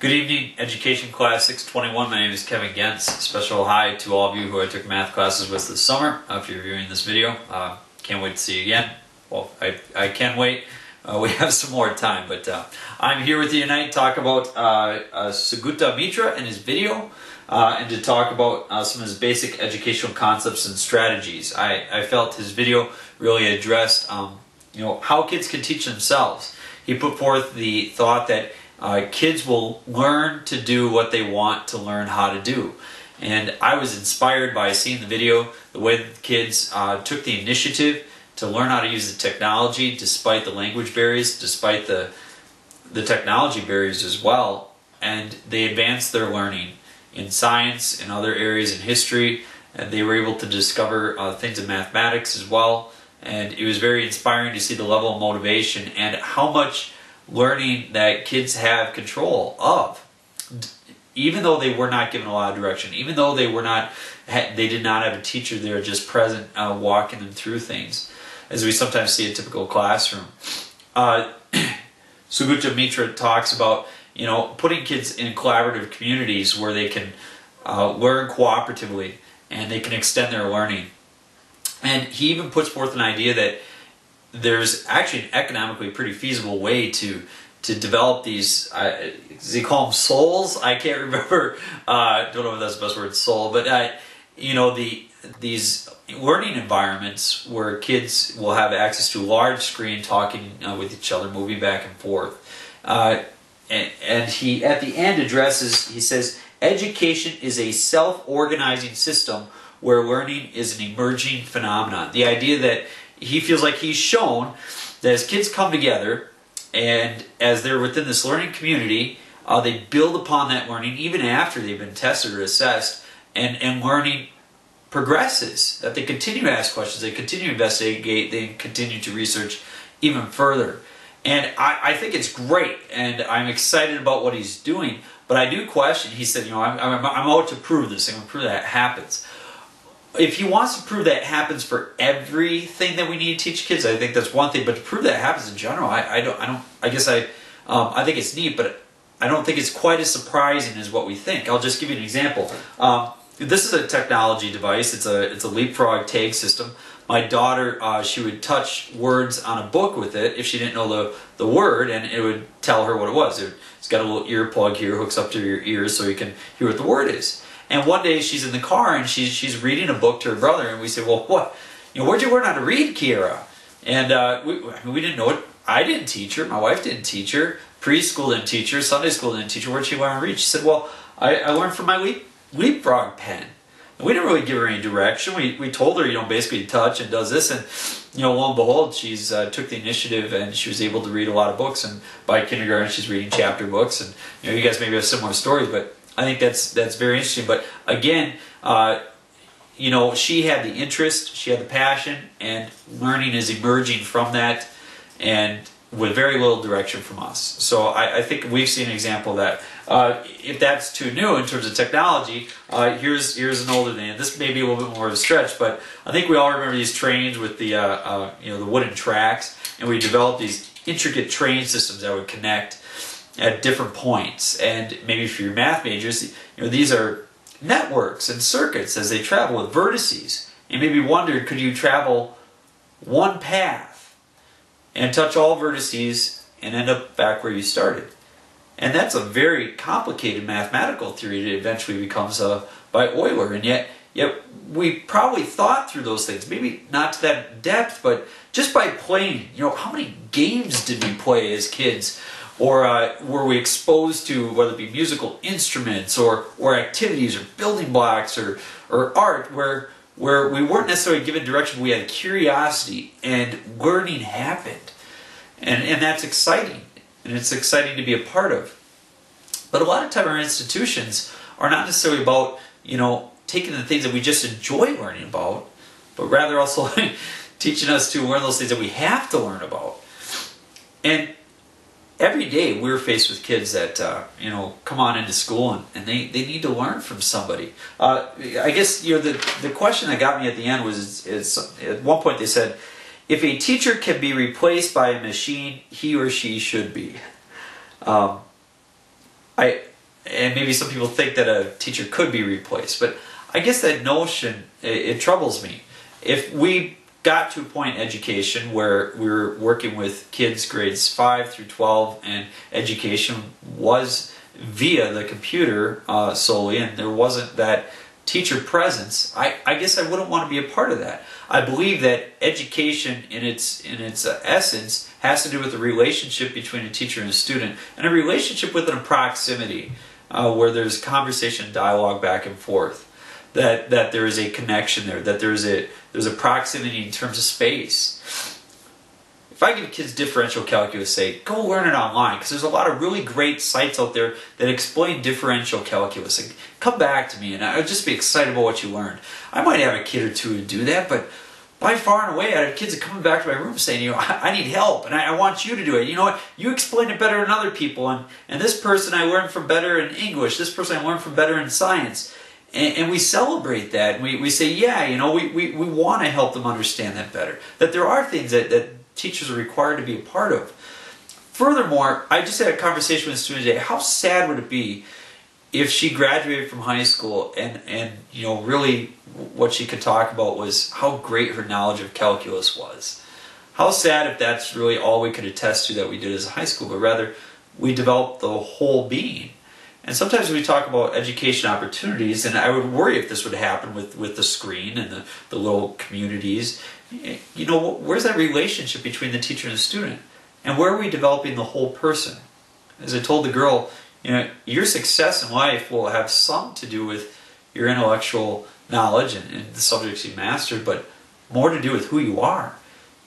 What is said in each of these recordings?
Good evening, Education Class 621. My name is Kevin Gentz. Special hi to all of you who I took math classes with this summer. If you're viewing this video, can't wait to see you again. Well, I can wait. We have some more time, but I'm here with you tonight to talk about Mucha Mitra and his video, and to talk about some of his basic educational concepts and strategies. I felt his video really addressed how kids can teach themselves. He put forth the thought that kids will learn to do what they want to learn how to do. And I was inspired by seeing the video, the way that the kids took the initiative to learn how to use the technology despite the language barriers, despite the technology barriers as well. And they advanced their learning in science, in other areas in history, and they were able to discover things in mathematics as well. And it was very inspiring to see the level of motivation and how much learning that kids have control of, even though they were not given a lot of direction, even though they did not have a teacher there just present walking them through things, as we sometimes see in a typical classroom. Mucha Mitra talks about putting kids in collaborative communities where they can learn cooperatively and they can extend their learning. And he even puts forth an idea that there's actually an economically pretty feasible way to develop these, does he call them souls? I can't remember, don't know if that's the best word, soul, but these learning environments where kids will have access to a large screen, talking with each other, moving back and forth. And he, at the end, addresses, he says, education is a self-organizing system where learning is an emerging phenomenon. The idea that he feels like he's shown that as kids come together and as they're within this learning community, they build upon that learning even after they've been tested or assessed, and learning progresses, that they continue to ask questions, they continue to investigate, they continue to research even further. And I think it's great, and I'm excited about what he's doing, but I do question, he said, I'm out to prove this, I'm going to prove that it happens. If he wants to prove that happens for everything that we need to teach kids, I think that's one thing. But to prove that happens in general, I think it's neat, but I don't think it's quite as surprising as what we think. I'll just give you an example. This is a technology device. It's a leapfrog tag system. My daughter, she would touch words on a book with it if she didn't know the word, and it would tell her what it was. It's got a little ear plug here, hooks up to your ears so you can hear what the word is. And one day she's in the car and she's reading a book to her brother, and we said, well, what? Where'd you learn how to read, Kiera? And we didn't know it. I didn't teach her. My wife didn't teach her. Preschool didn't teach her. Sunday school didn't teach her. Where'd she learn to read? She said, well, I learned from my leapfrog pen. And we didn't really give her any direction. We told her, basically touch and does this. And, lo and behold, she's took the initiative and she was able to read a lot of books. And by kindergarten, she's reading chapter books. And, you guys maybe have similar stories, but I think that's very interesting. But again, she had the interest, she had the passion, and learning is emerging from that, and with very little direction from us. So I think we've seen an example of that. If that's too new in terms of technology, here's an older thing. This may be a little bit more of a stretch, but I think we all remember these trains with the the wooden tracks, and we developed these intricate train systems that would connect at different points. And maybe for your math majors, these are networks and circuits as they travel with vertices. And maybe wondered, could you travel one path and touch all vertices and end up back where you started? And that's a very complicated mathematical theory that eventually becomes by Euler. And yet we probably thought through those things, maybe not to that depth, but just by playing. How many games did we play as kids? Or were we exposed to, whether it be musical instruments or activities or building blocks or art, where we weren't necessarily given direction, but we had curiosity and learning happened. And that's exciting. And it's exciting to be a part of. But a lot of time our institutions are not necessarily about, taking the things that we just enjoy learning about, but rather also teaching us to learn those things that we have to learn about. And every day we're faced with kids that come on into school and they need to learn from somebody. I guess the question that got me at the end was at one point they said, if a teacher can be replaced by a machine, he or she should be. and maybe some people think that a teacher could be replaced, but I guess that notion, it troubles me. If we got to a point in education where we were working with kids grades 5 through 12 and education was via the computer solely, and there wasn't that teacher presence, I guess I wouldn't want to be a part of that. I believe that education in its essence has to do with the relationship between a teacher and a student, and a relationship within a proximity where there's conversation, dialogue back and forth. That there is a connection there, that there's a proximity in terms of space. If I give kids differential calculus, say, go learn it online, because there's a lot of really great sites out there that explain differential calculus. And come back to me, and I'll just be excited about what you learned. I might have a kid or two to do that, but by far and away, I have kids that coming back to my room saying, you know, I need help, and I want you to do it. You know what? You explain it better than other people, and this person I learned from better in English. This person I learned from better in science. And we celebrate that. We say, yeah, you know, we want to help them understand that better. That there are things that teachers are required to be a part of. Furthermore, I just had a conversation with a student today. How sad would it be if she graduated from high school and you know, really what she could talk about was how great her knowledge of calculus was. How sad if that's really all we could attest to that we did as a high school, but rather we developed the whole being. And sometimes we talk about education opportunities, and I would worry if this would happen with the screen and the little communities. You know, where's that relationship between the teacher and the student? And where are we developing the whole person? As I told the girl, you know, your success in life will have some to do with your intellectual knowledge and the subjects you mastered, but more to do with who you are.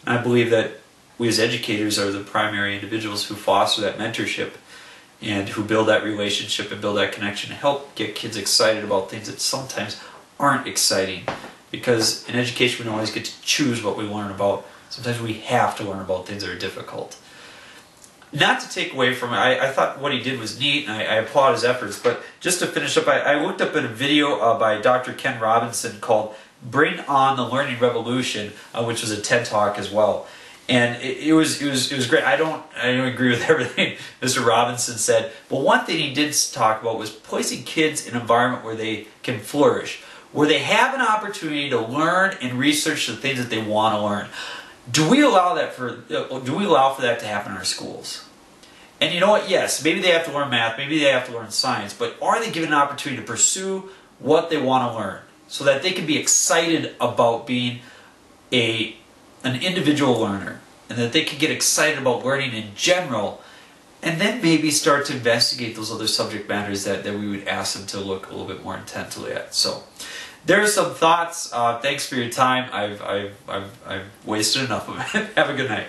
And I believe that we as educators are the primary individuals who foster that mentorship and who build that relationship and build that connection to help get kids excited about things that sometimes aren't exciting. Because in education we don't always get to choose what we learn about. Sometimes we have to learn about things that are difficult. Not to take away from it, I thought what he did was neat, and I applaud his efforts, but just to finish up, I looked up in a video by Dr. Ken Robinson called Bring On the Learning Revolution, which was a TED Talk as well. And it was great. I don't agree with everything Mr. Robinson said, but one thing he did talk about was placing kids in an environment where they can flourish, where they have an opportunity to learn and research the things that they want to learn. Do we allow for that to happen in our schools? And you know what? Yes, maybe they have to learn math, maybe they have to learn science, but are they given an opportunity to pursue what they want to learn so that they can be excited about being an individual learner, and that they can get excited about learning in general, and then maybe start to investigate those other subject matters that we would ask them to look a little bit more intently at. So there are some thoughts. Thanks for your time. I've wasted enough of it. Have a good night.